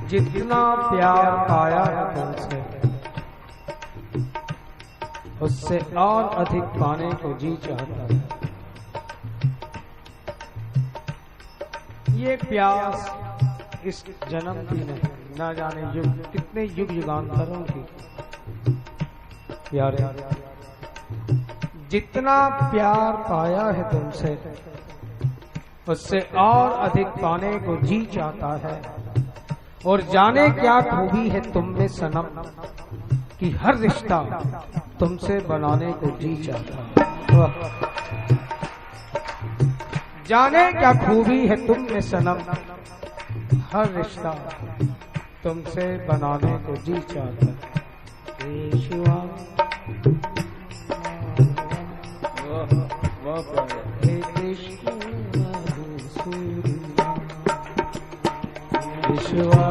जितना प्यार पाया है तुमसे उससे और अधिक पाने को जी चाहता है। ये प्यास इस जन्म की नहीं, ना जाने युग कितने युग युगांतरों की प्यारे। जितना प्यार पाया है तुमसे उससे और अधिक पाने को जी चाहता है। और जाने क्या खूबी है तुम में सनम कि हर रिश्ता तुमसे बनाने को जी चाहता है। जाने क्या खूबी है तुम में सनम हर रिश्ता तुमसे बनाने को जी चाहता है। शिवा हे कृष्ण शिवा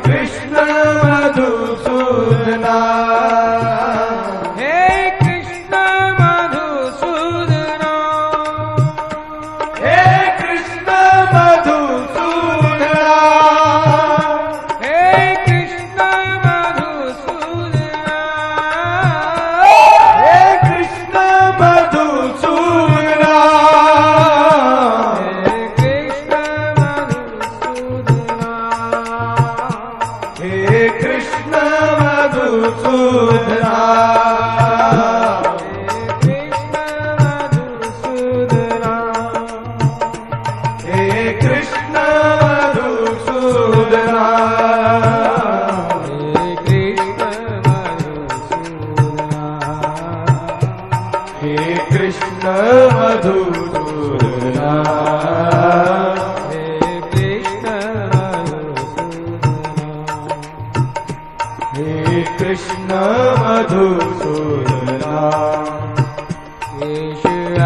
कृष्ण मधुसूदना कृष्ण मधुसूदना केशव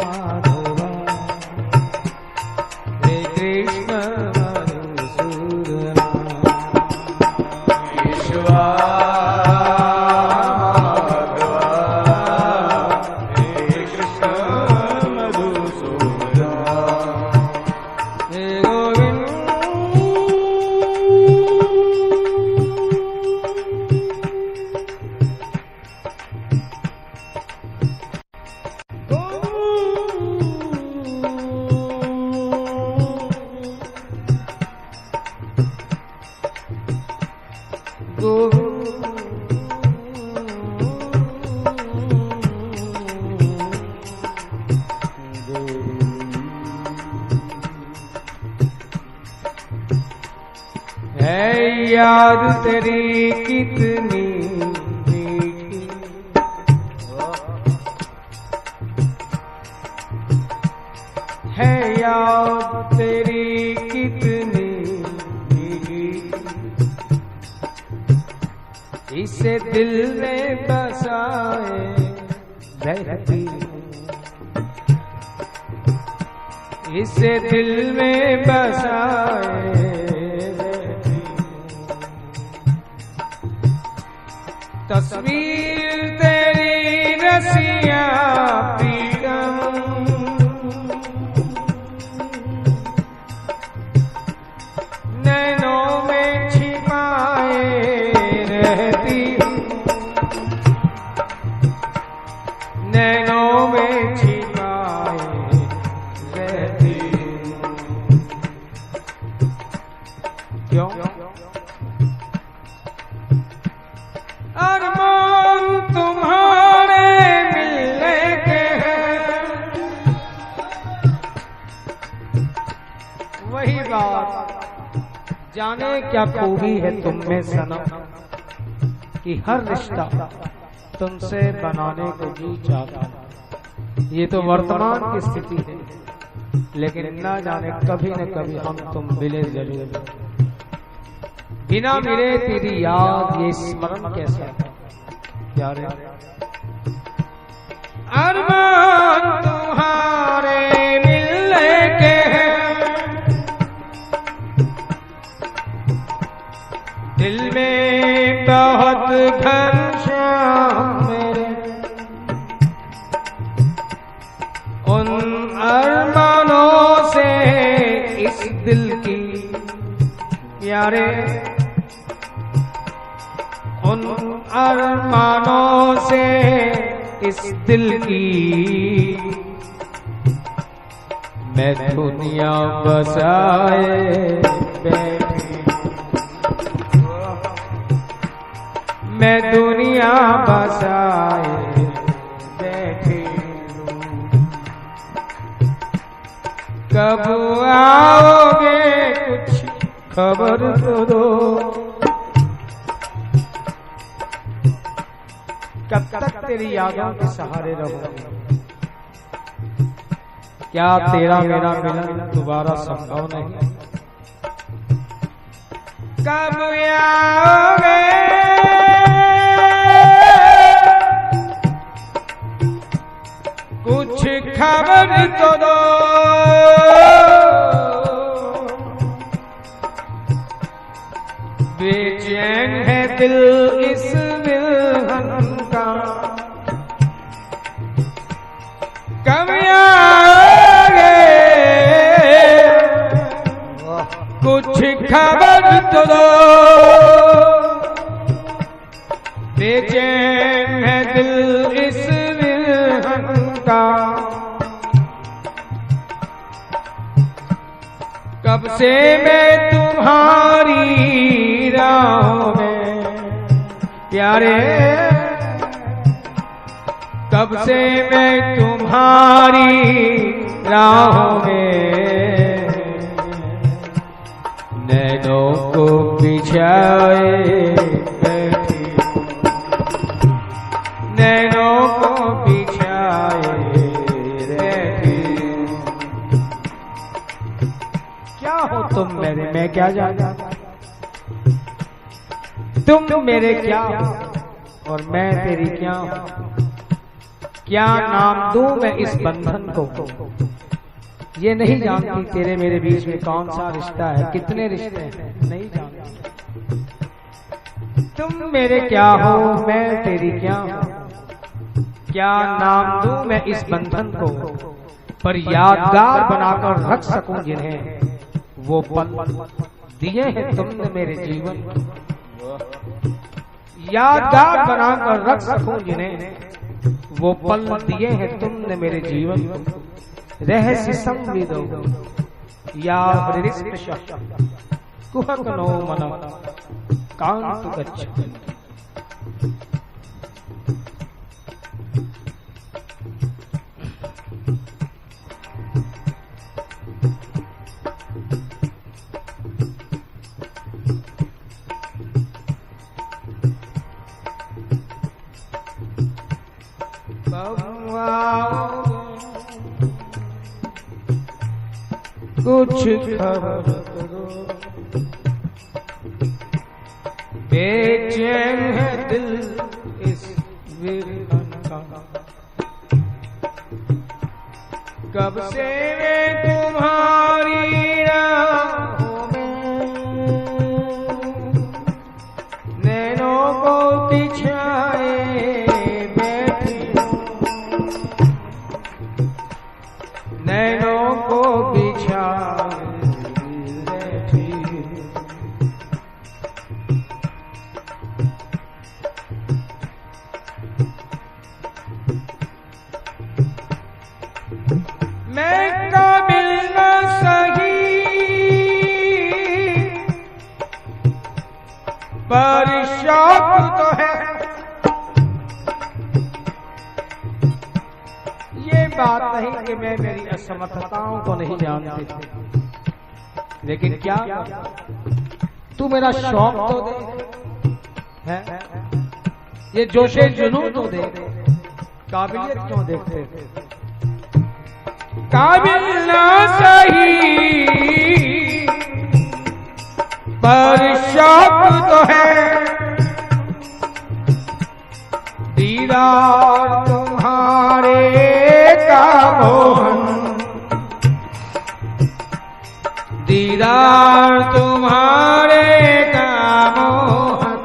माधव हे कृष्ण मधुसूदना केशव याद तेरी कितनी मीठी है, याद तेरी कितनी मीठी, इसे दिल में बसाए रहती, इसे दिल में बसाए तस्वीर तेरी रसिया प्रीतम, नैनों में छिपाए रहती, नैनों में छिपाए रहती। क्यों? अरमान तुम्हारे मिलने के हैं, वही बात जाने क्या खूबी है तुम में सनम, कि हर रिश्ता तुमसे बनाने को जी चाहता। ये तो वर्तमान की स्थिति है, लेकिन ना जाने कभी न कभी हम तुम मिले जरूर। बिना मिले तेरी याद ये स्मरण कैसा प्यारे। अरमान तुम्हारे मिलने के हैं, दिल में बहुत घनश्याम मेरे, उन अरमानों से इस दिल की प्यारे, उन अरमानों से इस दिल की मैं दुनिया बसाए बैठी, मैं दुनिया बसाए बैठी। कब आओगे कुछ खबर तो दो, कब तक तेरी यादों के सहारे रहोगे। क्या तेरा मेरा मिलन दोबारा संभव नहीं? कब आओगे कुछ खबर तो दो, बेचैन है दिल इस विलहन का। कब आओगे कुछ खबर तो दो, बेचैन है दिल इस विलहन का। कब से मैं तुम्हारी राहों में प्यारे, कब से मैं तुम्हारी राहों में नैनों को बिछाए बैठी, नैनों को बिछाए रहती। क्या हो तुम मेरे, मैं क्या जानता। तुम मेरे क्या और मैं तेरी क्या, क्या नाम दूं मैं इस बंधन को। ये नहीं जानती तेरे मेरे बीच में कौन सा रिश्ता है, कितने रिश्ते हैं, नहीं जानती। तुम मेरे क्या हो, मैं तेरी क्या हूं, क्या नाम दूं मैं इस बंधन को, पर यादगार बनाकर रख सकूं जिन्हें वो पल दिए हैं तुमने मेरे जीवन को। यादगार बनाकर रख सकूं जिन्हें वो पल दिए हैं तुमने मेरे जीवन को। रहस्य संविदो या हृदय कुहक नो मन कांत गच्छ। कुछ खबर करो, बेचैन है दिल इस विरहन का। कब से मैं तुम्हारी राहों में नैनों को बिछाए बैठी हूँ, नैनों को बिछाए बैठी हूँ। मैं काबिल न सही पर शौक तो है। ये बात नहीं कि मैं मेरी असमर्थताओं को नहीं जानती, लेकिन क्या तू मेरा शौक तो दे है, ये जोशे जुनून तो दे, काबिलियत क्यों देखते थे। काबिल ना सही पर शौक तो है, दीदार तुम्हारे का मोहन, दीदार तुम्हारे का मोहन।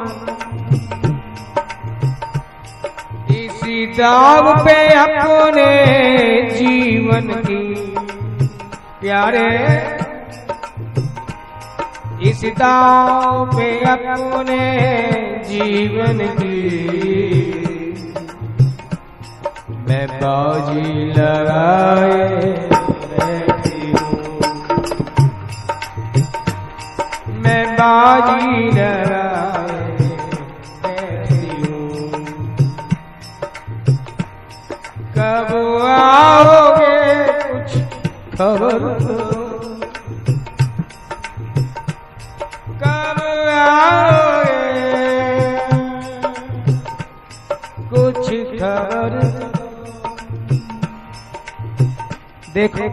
इसी दाव पे अपने जीवन की प्यारे, इस दाव पे अपने जीवन की मैं बाजी लगाए बैठी हूँ, मैं बाजी लगाए बैठी हूँ। कब आओगे कुछ खबर दो, कब आओगे कुछ खबर दो। देखो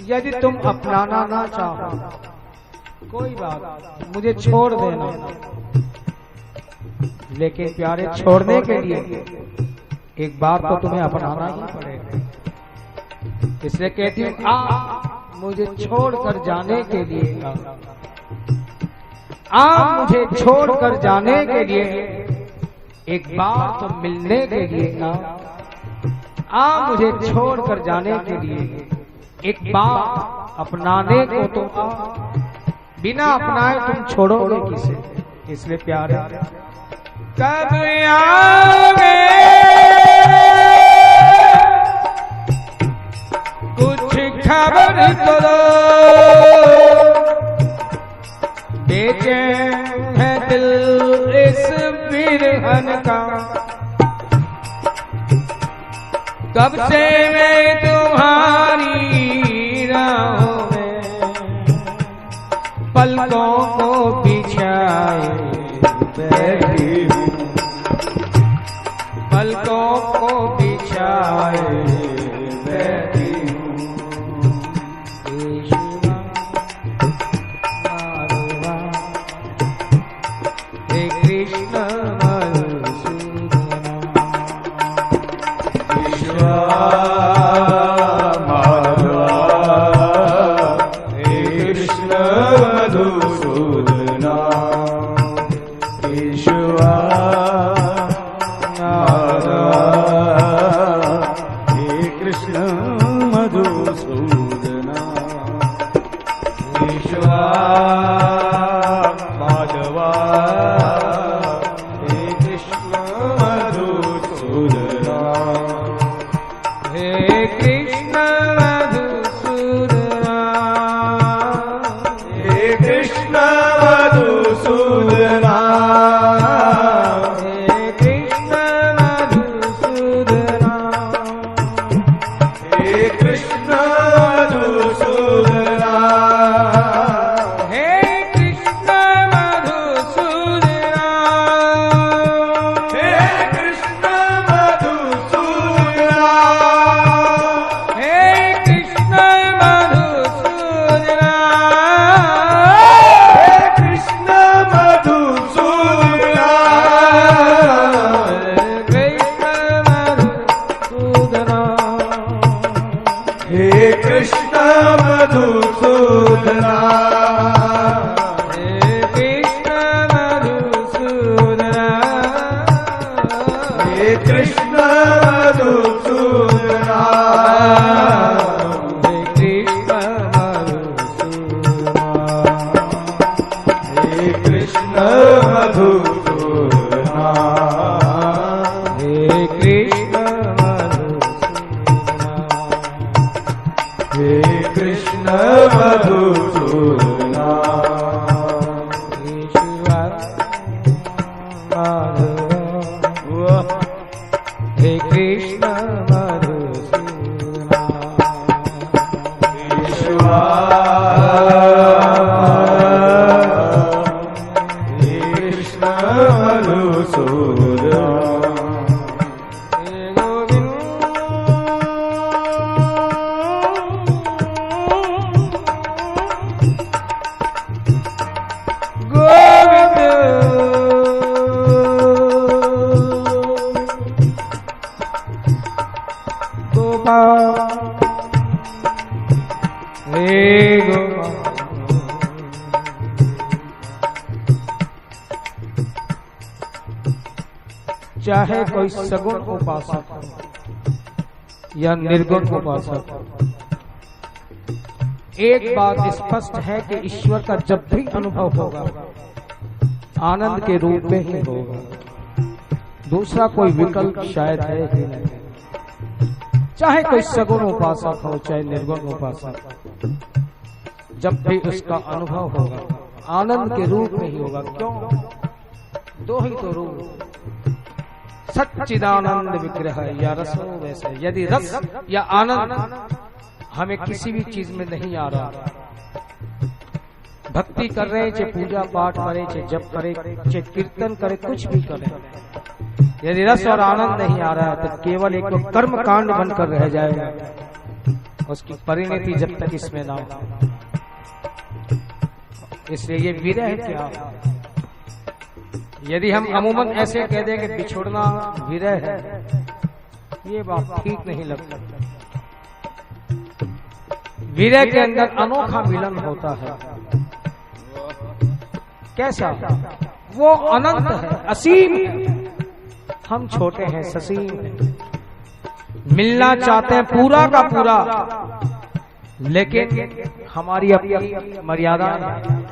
यदि तुम अपनाना ना चाहो कोई बात, मुझे छोड़ देना, लेकिन प्यारे छोड़ने के लिए एक बात तो तुम्हें अपनाना ही पड़ेगा। इसलिए कहती हूँ आ मुझे छोड़कर जाने के लिए, आ मुझे छोड़कर जाने के लिए, एक बार तो मिलने के लिए आ मुझे छोड़कर जाने के लिए, एक बार अपनाने को तो आ, बिना अपनाए तुम छोड़ोगे किसे। इसलिए प्यारे कब आओगे कुछ खबर तो दो, बेचैन है दिल इस बिरहन का। कब से मैं तुम्हारी राहों में पलकों को बिछाए बैठी हूँ, पलकों को बिछाए बैठी हूँ। हे मधुसूदना ईश्वा हे कृष्ण मधुसूदना ईश्वा माधवा हे कृष्ण मधुसूदना हे कृष्ण मधुसूदना हे कृष्ण मधुसूदना हे कृष्ण मधुसूदना हे कृष्ण मधुसूदना हे कृष्ण मधुसूदना हे कृष्ण मधुसूदना हे कृष्ण मधुसूदना हे कृष्ण मधुसूदना हे कृष्ण मधुसूदना हे कृष्ण मधुसूदना हे कृष्ण मधुसूदना हे कृष्ण मधुसूदना हे कृष्ण मधुसूदना हे कृष्ण मधुसूदना हे कृष्ण मधुसूदना ईश्वर माधव हे कृष्ण मधुसूदना ईश्वा हे कृष्ण मधुसूदना हे गोविंद हे गोपाल चाहे कोई सगुण उपासक हो या निर्गुण उपासक हो, एक बात स्पष्ट है कि ईश्वर का जब भी अनुभव होगा आनंद के रूप में ही होगा, दूसरा कोई विकल्प शायद है ही नहीं। चाहे कोई सगुण उपासक हो चाहे निर्गुण उपासक, जब भी उसका अनुभव होगा आनंद के रूप में ही होगा। क्यों? दो ही तो रूप, सच्चिदानंद विग्रह या रसो वैसे। यदि रस या आनंद हमें किसी भी चीज में नहीं आ रहा, भक्ति कर रहे चाहे पूजा पाठ करे चाहे जप करे चाहे कीर्तन करे कुछ भी करे, यदि रस और आनंद नहीं आ रहा है तो केवल एक कर्म कांड बनकर रह जाएगा, उसकी परिणति जब तक इसमें ना हो। इसलिए ये विरह क्या, यदि हम अमूमन ऐसे कह दें कि बिछुड़ना विरह है, ये बात ठीक नहीं लगती। विरह के अंदर अनोखा मिलन होता है। कैसा? वो अनंत है, असीम है, हम छोटे हैं, ससीम हैं, मिलना चाहते हैं पूरा का पूरा, लेकिन हमारी अपनी मर्यादा,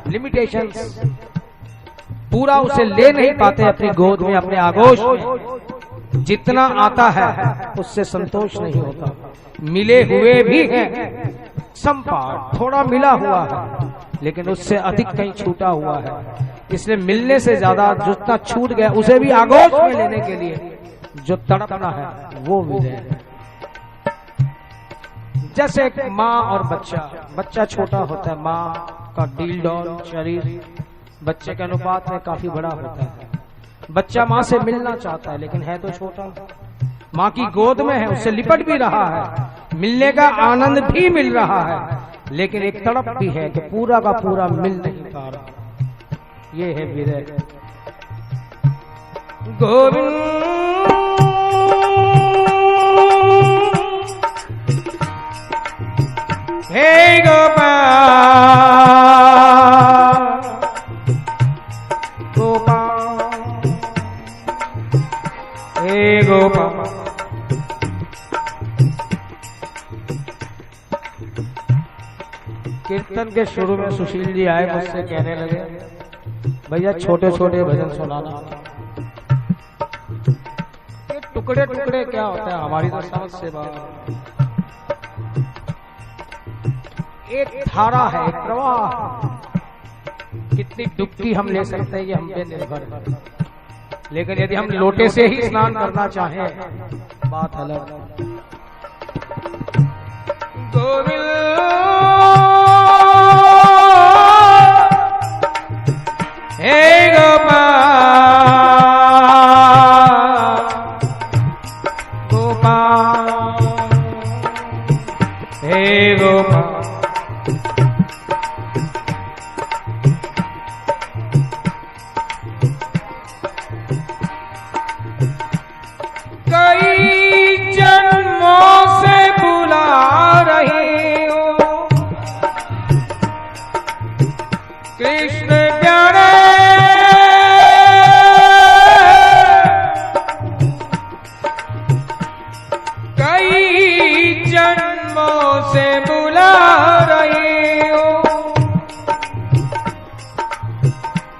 लिमिटेशंस, पूरा उसे ले नहीं पाते अपनी गोद में, अपने आगोश में। जितना आता है उससे संतोष नहीं होता। मिले हुए भी हैं, संपात थोड़ा मिला हुआ है, लेकिन उससे अधिक कहीं छूटा हुआ है। इसलिए मिलने से ज्यादा जितना छूट गया उसे भी आगोश में लेने के लिए जो तड़पना है वो विरह है। जैसे एक माँ और बच्चा, बच्चा छोटा होता है, माँ का डील डॉल शरीर बच्चे के अनुपात में काफी बड़ा होता है। बच्चा माँ से मिलना चाहता है लेकिन है तो छोटा, माँ की गोद में है, उससे लिपट भी रहा है, मिलने का आनंद भी मिल रहा है, लेकिन एक तड़प भी है कि पूरा का पूरा मिल नहीं पा रहा। ये है विरह। गोविंद हे गोपाल कीर्तन के शुरू में सुशील जी आए, मुझसे कहने लगे भैया छोटे छोटे भजन सुनाना। ये टुकड़े टुकड़े क्या होता है, हमारी तो समझ से बात। एक धारा है, एक प्रवाह, कितनी डुबकी हम ले सकते हैं ये हम पे निर्भर है। लेकिन यदि हम लोटे से ही स्नान करना चाहें, बात अलग। गोविंद हे गोपाल गोपाल हे गोपाल। कई जन्मों से बुला रही हूँ कृष्ण प्यारे, कई जन्मों से बुला रही हूँ,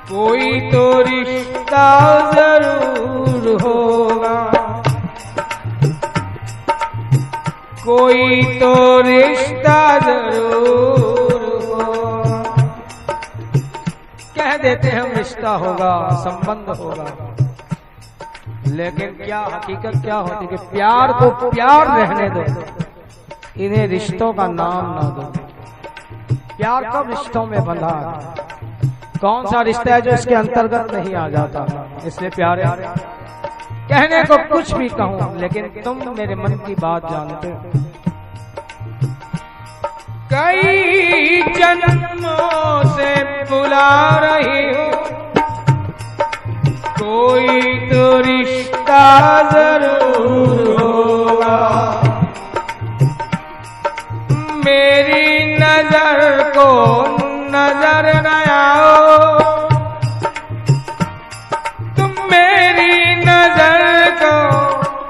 कोई तो रिश्ता जरूर होगा, कोई तो रिश्ता जरूर होगा। कह देते हम रिश्ता होगा, संबंध होगा, लेकिन क्या हकीकत क्या होती कि प्यार को प्यार रहने दो, इन्हें रिश्तों का नाम ना दो। प्यार कब रिश्तों में बंधा है? कौन सा रिश्ता है जो इसके अंतर्गत नहीं आ जाता? इसलिए प्यारे कहने को कुछ भी कहूं, लेकिन तुम मेरे मन की बात जानते हो। कई जन्मों से बुला रही हूँ, कोई तो रिश्ता जरूर होगा, मेरी नजर को नजर न आओ, तुम मेरी नजर को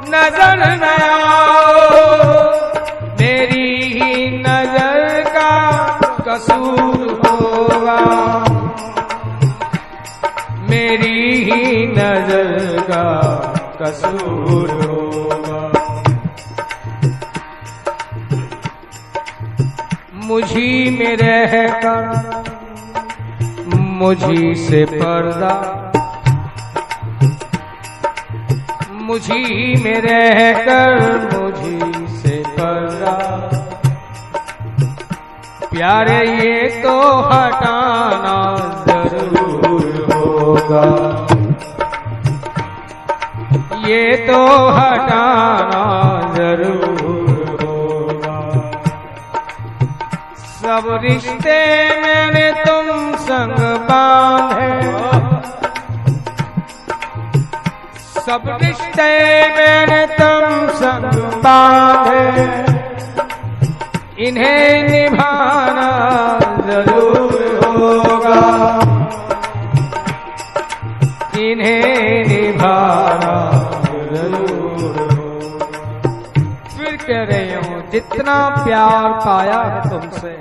नजर न आओ, मेरी ही नजर का कसूर होगा, मेरी ही नजर का कसूर होगा। मुझी में रहकर मुझी से पर्दा, मुझी में रहकर मुझी से पर्दा, प्यारे ये तो हटाना जरूर होगा, ये तो हटाना जरूर होगा। सब रिश्ते मैंने तुम संग बांधे, सब रिश्ते मैंने तुम संग बांधे, इन्हें निभाना जरूर होगा, इन्हें निभाना जरूर होगा। फिर कह रही हूँ जितना प्यार पाया है तुमसे,